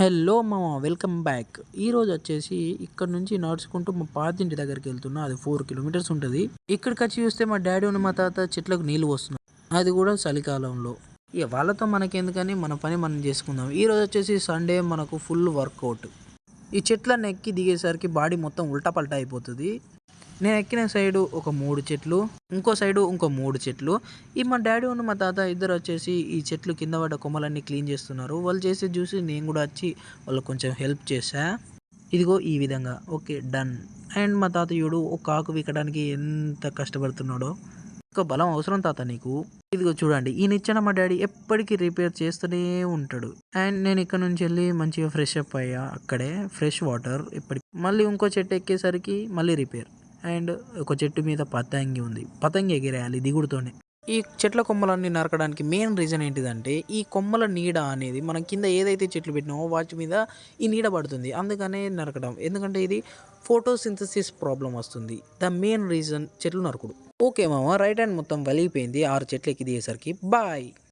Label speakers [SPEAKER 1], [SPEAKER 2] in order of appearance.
[SPEAKER 1] Hello మామ, welcome back. ఈరోజు వచ్చేసి ఇక్కడ నుంచి నడుచుకుంటూ మా పాతింటి దగ్గరికి వెళ్తున్నా. అది 4 కిలోమీటర్స్ ఉంటుంది. ఇక్కడికి వచ్చి చూస్తే మా డాడీ ఉన్న మా తాత చెట్లకు నీళ్ళు పోస్తున్నారు. అది కూడా చలికాలంలో. ఇక వాళ్ళతో మనకెందుకని మన పని మనం చేసుకుందాం. ఈరోజు వచ్చేసి సండే, మనకు ఫుల్ వర్కౌట్. ఈ చెట్లన్నీ ఎక్కి దిగేసరికి బాడీ మొత్తం ఉల్టా పల్టా అయిపోతుంది. నేను ఎక్కిన సైడు ఒక 3 చెట్లు, ఇంకో సైడు ఇంకో 3 చెట్లు. ఈ మా డాడీ ఉన్న మా తాత ఇద్దరు వచ్చేసి ఈ చెట్లు కింద పడ్డ కొమ్మలన్నీ క్లీన్ చేస్తున్నారు. వాళ్ళు చేసేది చూసి నేను కూడా వచ్చి వాళ్ళకి కొంచెం హెల్ప్ చేశా. ఇదిగో ఈ విధంగా ఓకే డన్. అండ్ మా తాత చూడు ఒక ఆకు వీకడానికి ఎంత కష్టపడుతున్నాడో. ఒక బలం అవసరం తాత నీకు. ఇదిగో చూడండి, ఈయన ఇచ్చిన మా డాడీ ఎప్పటికీ రిపేర్ చేస్తూనే ఉంటాడు. అండ్ నేను ఇక్కడ నుంచి వెళ్ళి మంచిగా ఫ్రెష్ అప్ అయ్యా. అక్కడే ఫ్రెష్ వాటర్. ఇప్పటికి మళ్ళీ ఇంకో చెట్టు ఎక్కేసరికి మళ్ళీ రిపేర్. అండ్ ఒక చెట్టు మీద పతంగి ఉంది, పతంగి ఎగిరేయాలి దిగుడుతోనే. ఈ చెట్ల కొమ్మలన్నీ నరకడానికి మెయిన్ రీజన్ ఏంటిదంటే, ఈ కొమ్మల నీడ అనేది మనం కింద ఏదైతే చెట్లు పెట్టినామో వాటి మీద ఈ నీడ పడుతుంది, అందుకనే నరకడం. ఎందుకంటే ఇది ఫోటోసింథసిస్ ప్రాబ్లం వస్తుంది. ద మెయిన్ రీజన్ చెట్లు నరకుడు. ఓకే మామ, రైట్ హ్యాండ్ మొత్తం వలిగిపోయింది 6 చెట్లు ఎక్కి దిగేసరికి. బాయ్.